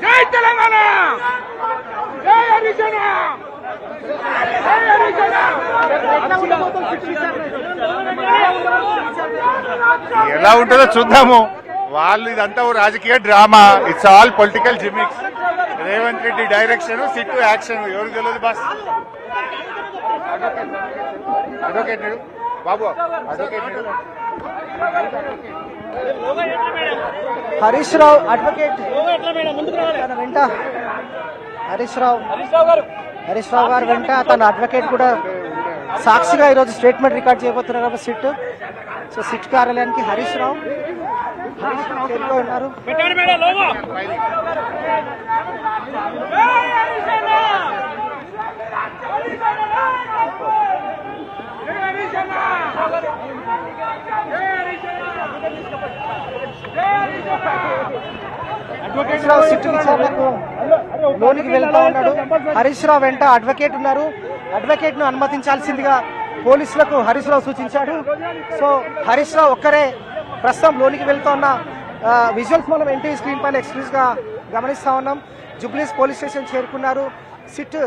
జై తెలంగాణ, జై హరిజన, జై హరిజన. ఎలా ఉంటుందో చూద్దాము. వాళ్ళు ఇదంతా రాజకీయ drama, it's all political gimmicks. Revanth Reddy direction, sit action. ఎవరు తెలియదు బాస్. అడ్వకేట్ బాబు, అడ్వకేట్ హరీష్ రావు అడ్వకేట్ వెంట హరీష్ రావు గారు వెంట తన అడ్వకేట్ కూడా సాక్షిగా ఈరోజు స్టేట్మెంట్ రికార్డ్ చేయబోతున్నారు కాబట్టి సిట్ కార్యాలయానికి హరీష్ రావు ఉన్నారు. హరీష్ రావు సిట్టు విచారణకు లోనికి వెళ్తా ఉన్నాడు. హరీష్ రావు వెంట అడ్వకేట్ ఉన్నారు. అడ్వకేట్ ను అనుమతించాల్సిందిగా పోలీసులకు హరీష్ రావు సూచించాడు. సో హరీష్ రావు ఒక్కరే ప్రస్తుతం లోనికి వెళ్తా ఉన్న విజువల్స్ మనం ఎన్టీవీ స్క్రీన్ పైన ఎక్స్క్లూజివ్ గా గమనిస్తా ఉన్నాం. జూబ్లీహిల్స్ పోలీస్ స్టేషన్ చేరుకున్నారు. సిట్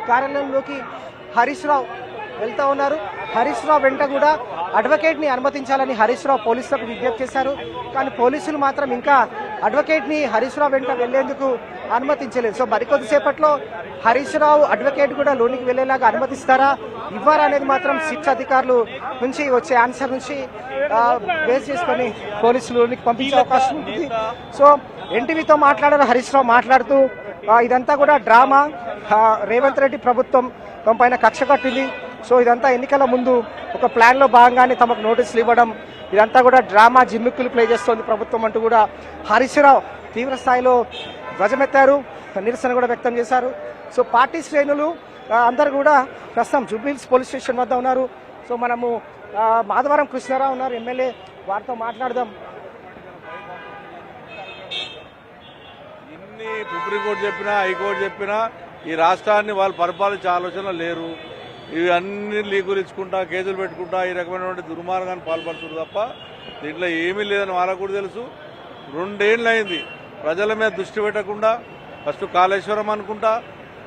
కార్యాలయంలోకి హరీష్ రావు వెళ్తా ఉన్నారు. హరీష్ రావు వెంట కూడా అడ్వకేట్ ని అనుమతించాలని హరీష్ రావు పోలీసులకు విజ్ఞప్తి చేశారు. కానీ పోలీసులు మాత్రం ఇంకా అడ్వకేట్ ని హరీష్ రావు వెంట వెళ్లేందుకు అనుమతించలేదు. సో మరికొద్దిసేపట్లో హరీష్ రావు అడ్వకేట్ కూడా లోనికి వెళ్లేలాగా అనుమతిస్తారా ఇవ్వరా అనేది మాత్రం సిట్ అధికారులు నుంచి వచ్చే ఆన్సర్ నుంచి బేస్ చేసుకొని పోలీసులు లోనికి పంపించే అవకాశం ఉంటుంది. సో ఎన్టీవీతో మాట్లాడారు హరీష్ రావు. మాట్లాడుతూ ఇదంతా కూడా డ్రామా, రేవంత్ రెడ్డి ప్రభుత్వం తమ పైన కక్ష కట్టింది. సో ఇదంతా ఎన్నికల ముందు ఒక ప్లాన్ లో భాగంగానే తమకు నోటీసులు ఇవ్వడం, ఇదంతా కూడా డ్రామా, జిమ్మిక్కులు ప్లే చేస్తోంది ప్రభుత్వం అంటూ కూడా హరీష్ రావు తీవ్ర స్థాయిలో ధ్వజమెత్తారు, నిరసన కూడా వ్యక్తం చేశారు. సో పార్టీ శ్రేణులు అందరు కూడా ప్రస్తుతం జూబ్లీహిల్స్ పోలీస్ స్టేషన్ వద్ద ఉన్నారు. సో మనము మాధవరం కృష్ణారావు ఉన్నారు, ఎమ్మెల్యే, వారితో మాట్లాడదాం. ఇన్ని సుప్రీంకోర్టు చెప్పినా, హైకోర్టు చెప్పినా ఈ రాష్ట్రాన్ని వాళ్ళు పరిపాలించే ఆలోచన లేరు. ఇవి అన్ని లీకులు ఇచ్చుకుంటా, కేసులు పెట్టుకుంటా ఈ రకమైనటువంటి దుర్మార్గాన్ని పాల్పడుతున్నారు తప్ప దీంట్లో ఏమీ లేదని వాళ్ళకు కూడా తెలుసు. 2 ఏళ్ళు అయింది ప్రజల మీద దృష్టి పెట్టకుండా. ఫస్ట్ కాళేశ్వరం అనుకుంటా,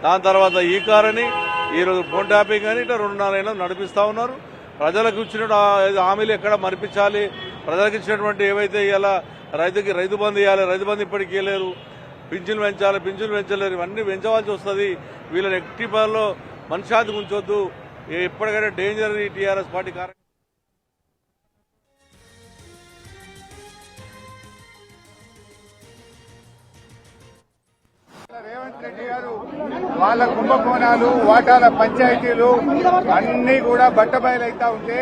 దాని తర్వాత ఈ కార్ అని, ఈరోజు ఫోన్ ట్యాపింగ్ అని, ఇట్లా 2.5 ఏళ్ళు నడిపిస్తూ ఉన్నారు. ప్రజలకు ఇచ్చిన హామీలు ఎక్కడ మరిపించాలి, ప్రజలకు ఇచ్చినటువంటి ఏవైతే ఇలా రైతు బంధు ఇవ్వాలి, రైతు బంధు ఇప్పటికీ ఇవ్వలేరు. పింఛన్లు పెంచాలి, పింఛన్లు పెంచలేరు. ఇవన్నీ పెంచవలసి వస్తుంది. వీళ్ళని ఎట్టి పనిలో మనశ్శాంతికి ఉంచొద్దు. ఎప్పటికైనా డేంజర్ ఈ టీఆర్ఎస్ పార్టీ కార్యక్రమం. రేవంత్ రెడ్డి గారు వాళ్ళ కుంభకోణాలు, వాటాల పంచాయతీలు అన్ని కూడా బట్టబయలైతా ఉంటే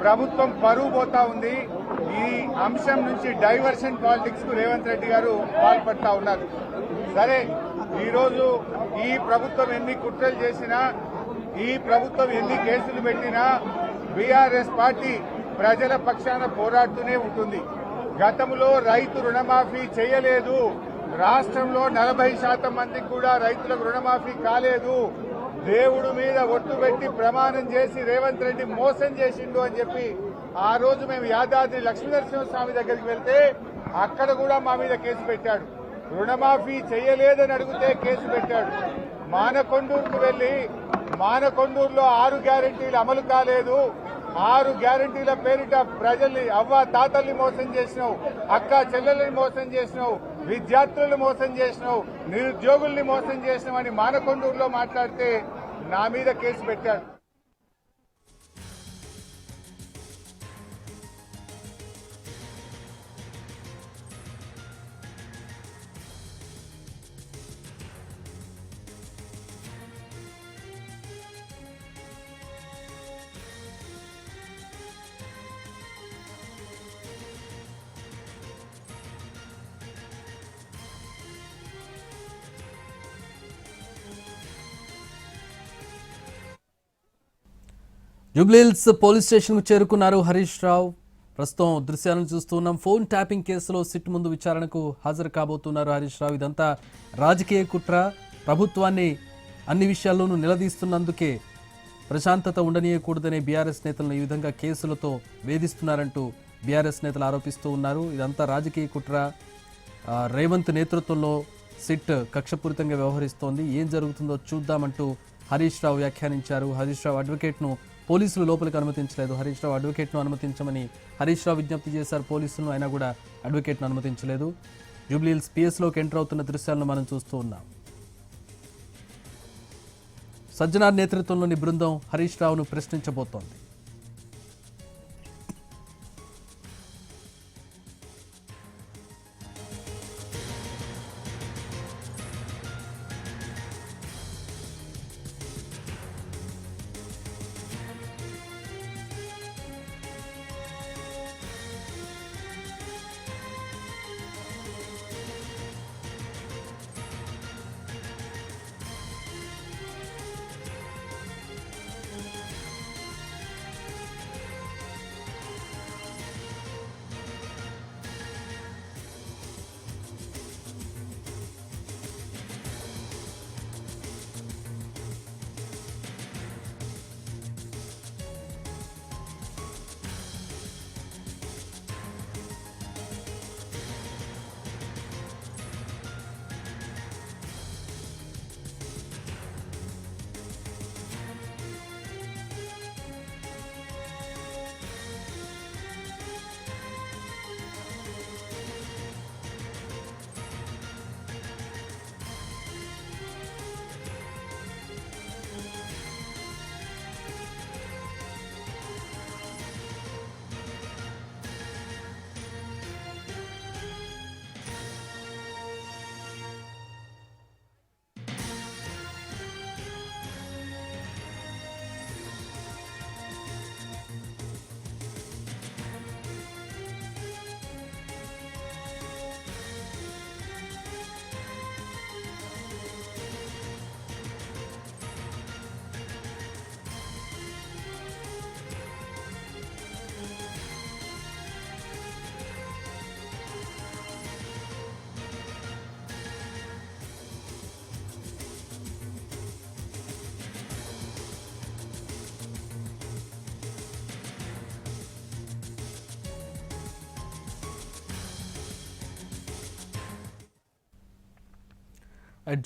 ప్రభుత్వం పరువు పోతా ఉంది. ఈ అంశం నుంచి డైవర్షన్ పాలిటిక్స్ కు రేవంత్ రెడ్డి గారు పాల్పడతా ఉన్నారు. సరే, ఈరోజు ఈ ప్రభుత్వం ఎన్ని కుట్రలు చేసినా, ఈ ప్రభుత్వం ఎన్ని కేసులు పెట్టినా బీఆర్ఎస్ పార్టీ ప్రజల పక్షాన పోరాడుతూనే ఉంటుంది. గతంలో రైతు రుణమాఫీ చేయలేదు. రాష్ట్రంలో 40% మందికి కూడా రైతులకు రుణమాఫీ కాలేదు. దేవుడు మీద ఒట్టు పెట్టి ప్రమాణం చేసి రేవంత్ రెడ్డి మోసం చేసిండు అని చెప్పి ఆ రోజు మేము యాదాద్రి లక్ష్మీనరసింహస్వామి దగ్గరికి వెళ్తే అక్కడ కూడా మా మీద కేసు పెట్టాడు. రుణమాఫీ చేయలేదని అడిగితే కేసు పెట్టాడు. మానకొండూరుకు వెళ్లి మానకొండూరులో 6 గ్యారెంటీలు అమలు కాలేదు, 6 గ్యారెంటీల పేరిట ప్రజల్ని, అవ్వ తాతల్ని మోసం చేసినావు, అక్క చెల్లెల్ని మోసం చేసినావు, విద్యార్థులను మోసం చేసినావు, నిరుద్యోగుల్ని మోసం చేసినావు అని మానకొండూరులో మాట్లాడితే నా మీద కేసు పెట్టాడు. జూబ్లీహిల్స్ పోలీస్ స్టేషన్కు చేరుకున్నారు హరీష్ రావు. ప్రస్తుతం దృశ్యాలను చూస్తున్నాం. ఫోన్ ట్యాపింగ్ కేసులో సిట్ ముందు విచారణకు హాజరు కాబోతున్నారు హరీష్ రావు. ఇదంతా రాజకీయ కుట్ర, ప్రభుత్వాన్ని అన్ని విషయాల్లోనూ నిలదీస్తున్నందుకే ప్రశాంతత ఉండనీయకూడదనే బీఆర్ఎస్ నేతలను ఈ విధంగా కేసులతో వేధిస్తున్నారంటూ బీఆర్ఎస్ నేతలు ఆరోపిస్తూ ఉన్నారు. ఇదంతా రాజకీయ కుట్ర, రేవంత్ నేతృత్వంలో సిట్ కక్షపూరితంగా వ్యవహరిస్తోంది, ఏం జరుగుతుందో చూద్దామంటూ హరీష్ రావు వ్యాఖ్యానించారు. హరీష్ రావు అడ్వకేట్ను పోలీసులు లోపలికి అనుమతించలేదు. హరీష్ రావు అడ్వకేట్ను అనుమతించమని హరీష్ రావు విజ్ఞప్తి చేశారు పోలీసులను, అయినా కూడా అడ్వకేట్ను అనుమతించలేదు. జూబ్లీహిల్స్ పిఎస్లోకి ఎంటర్ అవుతున్న దృశ్యాలను మనం చూస్తూ ఉన్నాం. సజ్జనార్ నేతృత్వంలోని బృందం హరీష్ రావును ప్రశ్నించబోతోంది.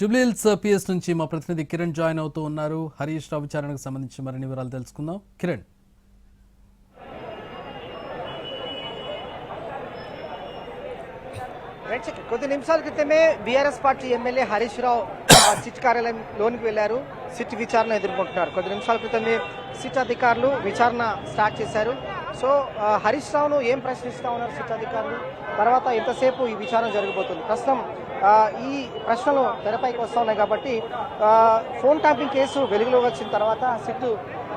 జూబ్లీహిల్స్ పిఎస్ నుంచి మా ప్రతినిధి కిరణ్ జాయిన్ అవుతూ ఉన్నారు. హరీష్ రావు విచారణకు సంబంధించి మరిన్ని వివరాలు తెలుసుకుందాం. కిరణ్, కొద్ది నిమిషాల క్రితమే BRS party MLA Harish Rao SIT కార్యాలయం లోనికి వెళ్లారు. సిట్ విచారణ ఎదుర్కొంటున్నారు. కొద్ది నిమిషాల క్రితమే సిట్ అధికారులు విచారణ స్టార్ట్ చేశారు. సో హరీష్ రావును ఏం ప్రశ్నిస్తా ఉన్నారు సిట్ అధికారులు, తర్వాత ఎంతసేపు ఈ విచారణ జరగబోతుంది? ప్రస్తుతం ఈ ప్రశ్నలు తెరపైకి వస్తూ ఉన్నాయి కాబట్టి ఫోన్ ట్యాపింగ్ కేసు వెలుగులో వచ్చిన తర్వాత సిట్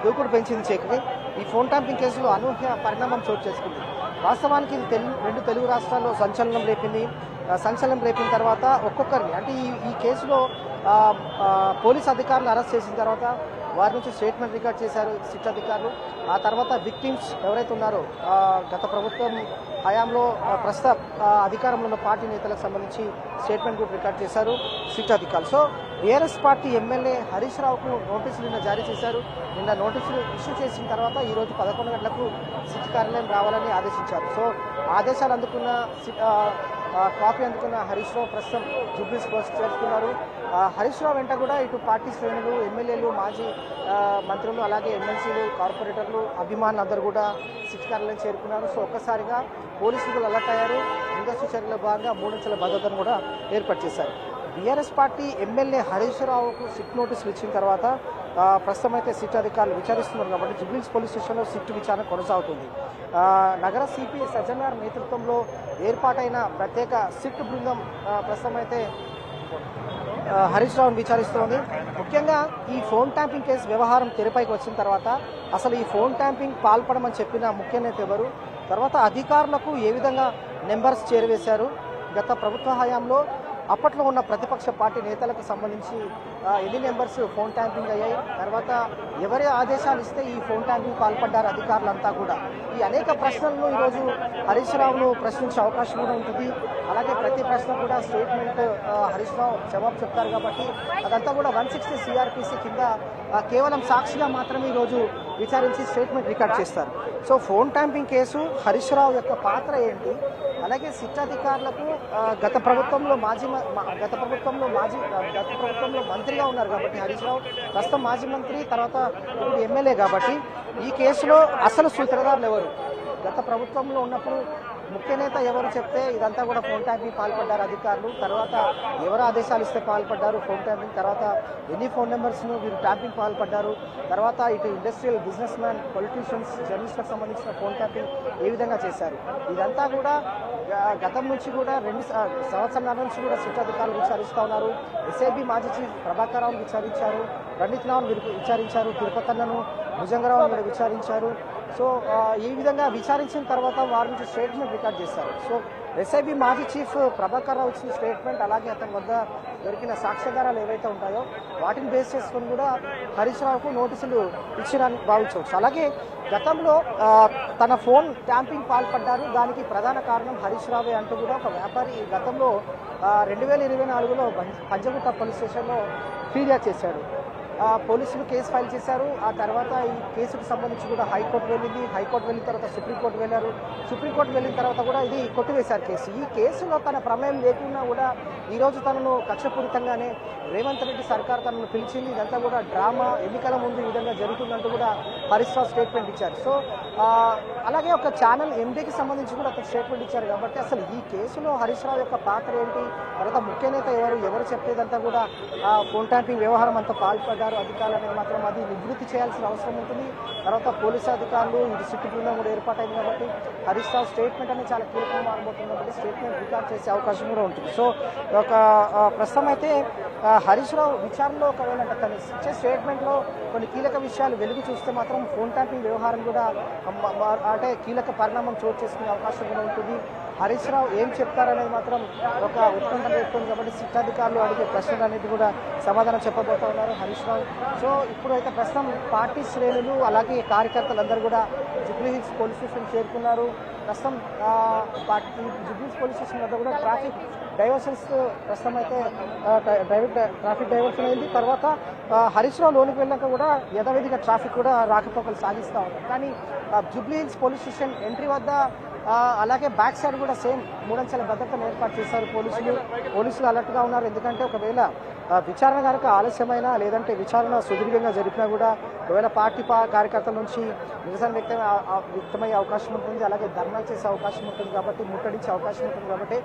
దూకుడు పెంచింది చేకి. ఈ ఫోన్ ట్యాపింగ్ కేసులో అనూహ్య పరిణామం చోటు చేసుకుంది. వాస్తవానికి ఇది రెండు తెలుగు రాష్ట్రాల్లో సంచలనం రేపిన తర్వాత ఒక్కొక్కరిని అంటే ఈ కేసులో పోలీస్ అధికారులు అరెస్ట్ చేసిన తర్వాత వారి నుంచి స్టేట్మెంట్ రికార్డ్ చేశారు సిట్ అధికారులు. ఆ తర్వాత విక్టిమ్స్ ఎవరైతే ఉన్నారో గత ప్రభుత్వం హయాంలో ప్రస్తుత అధికారంలో ఉన్న పార్టీ నేతలకు సంబంధించి స్టేట్మెంట్ కూడా రికార్డ్ చేశారు సిట్ అధికారులు. So BRS party MLA Harish రావుకు నోటీసులు నిన్న జారీ చేశారు. నిన్న నోటీసులు ఇష్యూ చేసిన తర్వాత ఈరోజు 11 గంటలకు సిట్ కార్యాలయం రావాలని ఆదేశించారు. సో ఆదేశాలు అందుకున్న కాపీ అందుకున్న హరీష్ రావు ప్రస్తుతం జూబ్లీహిల్స్ పోస్ట్ చేస్తున్నారు. హరీష్ రావు వెంట కూడా ఇటు పార్టీ శ్రేణులు, ఎమ్మెల్యేలు, మాజీ మంత్రులు, అలాగే ఎమ్మెల్సీలు, కార్పొరేటర్లు, అభిమానులు అందరూ కూడా సిట్ కార్యాలయం చేరుకున్నారు. సో ఒక్కసారిగా పోలీసులు అలర్ట్ అయ్యారు. ముందస్తు చర్యల భాగంగా 3 అంచెల భద్రతను కూడా ఏర్పాటు చేశారు. బీఆర్ఎస్ పార్టీ ఎమ్మెల్యే హరీష్ రావుకు సిట్ నోటీసులు ఇచ్చిన తర్వాత ప్రస్తుతం అయితే సిట్ అధికారులు విచారిస్తున్నారు కాబట్టి జూబ్లీహిల్స్ పోలీస్ స్టేషన్లో సిట్ విచారణ కొనసాగుతుంది. నగర సిపి సజ్జనార్ నేతృత్వంలో ఏర్పాటైన ప్రత్యేక సిట్ బృందం ప్రస్తుతం అయితే హరీష్ రావును విచారిస్తోంది. ముఖ్యంగా ఈ ఫోన్ ట్యాంపింగ్ కేసు వ్యవహారం తెరపైకి వచ్చిన తర్వాత అసలు ఈ ఫోన్ ట్యాంపింగ్ పాల్పడమని చెప్పిన ముఖ్య నేత ఎవరు, తర్వాత అధికారులకు ఏ విధంగా నెంబర్స్ చేరవేశారు, గత ప్రభుత్వ హయాంలో అప్పట్లో ఉన్న ప్రతిపక్ష పార్టీ నేతలకు సంబంధించి ఎన్ని నెంబర్స్ ఫోన్ ట్యాంపింగ్ అయ్యాయి, తర్వాత ఎవరి ఆదేశాలు ఇస్తే ఈ ఫోన్ ట్యాంపింగ్ పాల్పడ్డారు అధికారులంతా కూడా, ఈ అనేక ప్రశ్నలను ఈరోజు హరీష్ రావును ప్రశ్నించే అవకాశం కూడా ఉంటుంది. అలాగే ప్రతి ప్రశ్న కూడా స్టేట్మెంట్ హరీష్ రావు జవాబు చెప్తారు కాబట్టి అదంతా కూడా 160 CRPC కింద కేవలం సాక్షిగా మాత్రమే ఈరోజు విచారించి స్టేట్మెంట్ రికార్డ్ చేస్తారు. So phone ట్యాంపింగ్ case, Harish Rao యొక్క పాత్ర ఏంటి, అలాగే సిట్ అధికారులకు గత ప్రభుత్వంలో మంత్రిగా ఉన్నారు కాబట్టి హరీష్ రావు, ప్రస్తుతం మాజీ మంత్రి, తర్వాత ఇప్పుడు ఎమ్మెల్యే కాబట్టి ఈ కేసులో అసలు సూత్రధారులు ఎవరు, గత ప్రభుత్వంలో ఉన్నప్పుడు ముఖ్య నేత ఎవరు చెప్తే ఇదంతా కూడా ఫోన్ ట్యాంపింగ్ పాల్పడ్డారు అధికారులు, తర్వాత ఎవరు ఆదేశాలు ఇస్తే పాల్పడ్డారు ఫోన్ ట్యాంపింగ్, తర్వాత ఎన్ని ఫోన్ నెంబర్స్ను వీరు ట్యాంపింగ్ పాల్పడ్డారు, తర్వాత ఇటు ఇండస్ట్రియల్ బిజినెస్ మ్యాన్, పొలిటీషియన్స్, జర్నలిస్టులకు సంబంధించిన ఫోన్ ట్యాంపింగ్ ఏ విధంగా చేశారు, ఇదంతా కూడా గతం నుంచి కూడా 2 సంవత్సరాల నుంచి కూడా సిట్ అధికారులు విచారిస్తూ ఉన్నారు. ఎస్ఐబి మాజీ చీఫ్ ప్రభాకర్ రావును విచారించారు, రణిత్ రావును విచారించారు, తిరుపతన్నను, భుజంగరావును కూడా విచారించారు. సో ఈ విధంగా విచారించిన తర్వాత వారి నుంచి స్టేట్మెంట్ రికార్డ్ చేస్తారు. సో ఎస్ఐబి మాజీ చీఫ్ ప్రభాకర్ రావు ఇచ్చిన స్టేట్మెంట్, అలాగే అతని వద్ద దొరికిన సాక్ష్యాధారాలు ఏవైతే ఉంటాయో వాటిని బేస్ చేసుకొని కూడా హరీష్ రావుకు నోటీసులు ఇచ్చిరని భావించవచ్చు. అలాగే గతంలో తన ఫోన్ ట్యాంపింగ్ పాల్పడ్డారు, దానికి ప్రధాన కారణం హరీష్ రావే అంటూ కూడా ఒక వ్యాపారి గతంలో 2024లో పంజగుట్ట పోలీస్ స్టేషన్లో ఫిర్యాదు చేశాడు. పోలీసులు కేసు ఫైల్ చేశారు. ఆ తర్వాత ఈ కేసుకు సంబంధించి కూడా హైకోర్టు వెళ్ళింది, హైకోర్టు వెళ్ళిన తర్వాత సుప్రీంకోర్టు వెళ్ళారు, సుప్రీంకోర్టు వెళ్ళిన తర్వాత కూడా ఇది కొట్టివేశారు కేసు. ఈ కేసులో తన ప్రమేయం లేకున్నా కూడా ఈరోజు తనను కక్షపూరితంగానే రేవంత్ రెడ్డి సర్కార్ తనను పిలిచింది, ఇదంతా కూడా డ్రామా, ఎన్నికల ముందు ఈ విధంగా జరుగుతుందంటూ కూడా హరీష్ రావు స్టేట్మెంట్ ఇచ్చారు. సో అలాగే ఒక ఛానల్ ఎండీకి సంబంధించి కూడా అతను స్టేట్మెంట్ ఇచ్చారు. కాబట్టి అసలు ఈ కేసులో హరీష్ రావు యొక్క పాత్ర ఏంటి, తర్వాత ముఖ్య నేత ఎవరు చెప్పేదంతా కూడా ఫోన్ ట్యాంపింగ్ వ్యవహారం అంతా పాల్పడ్డారు అధికారులు అనేది మాత్రం అది నివృత్తి చేయాల్సిన అవసరం ఉంటుంది. తర్వాత పోలీసు అధికారులు ఇటు సిట్టు బృందం కూడా ఏర్పాటైంది కాబట్టి హరీష్ రావు స్టేట్మెంట్ అనేది చాలా కీలకంగా మారబోతుంది కాబట్టి స్టేట్మెంట్ రికార్డ్ చేసే అవకాశం కూడా ఉంటుంది. సో ఒక ప్రస్తుతం అయితే హరీష్ రావు విచారణలో ఒకవేళ తను ఇచ్చే స్టేట్మెంట్లో కొన్ని కీలక విషయాలు వెలుగు చూస్తే మాత్రం ఫోన్ ట్యాంపింగ్ వ్యవహారం కూడా అంటే కీలక పరిణామం చోటు చేసుకునే అవకాశం కూడా ఉంటుంది. హరీష్ రావు ఏం చెప్తారనేది మాత్రం ఒక ఉత్కంఠ రేపుతుంది కాబట్టి సిట్ అధికారులు అడిగే ప్రశ్నలు అనేది కూడా సమాధానం చెప్పబోతా ఉన్నారు హరీష్ రావు. సో ఇప్పుడైతే ప్రస్తుతం పార్టీ శ్రేణులు అలాగే కార్యకర్తలందరూ కూడా జూబ్లీ హిల్స్ పోలీస్ స్టేషన్ చేరుకున్నారు. ప్రస్తుతం జూబ్లీ హిల్స్ పోలీస్ స్టేషన్ వద్ద కూడా ట్రాఫిక్ డైవర్షన్స్ ప్రస్తుతం అయితే ట్రాఫిక్ డైవర్షన్ అయింది. తర్వాత హరీష్ రావు లోనికి వెళ్ళాక కూడా యథావిధిగా ట్రాఫిక్ కూడా రాకపోకలు సాగిస్తూ ఉంటారు. కానీ Jubilee hills police station entry వద్ద అలాగే బ్యాక్ సైడ్ కూడా సేమ్ 3 అంచెల భద్రతను ఏర్పాటు చేశారు పోలీసులు అలర్ట్గా ఉన్నారు. ఎందుకంటే ఒకవేళ విచారణ కనుక ఆలస్యమైనా లేదంటే విచారణ సుదీర్ఘంగా జరిపినా కూడా ఒకవేళ పార్టీ కార్యకర్తల నుంచి నిరసన వ్యక్తమయ్యే అవకాశం ఉంటుంది, అలాగే ధర్నా చేసే అవకాశం ఉంటుంది కాబట్టి ముట్టడించే అవకాశం ఉంటుంది కాబట్టి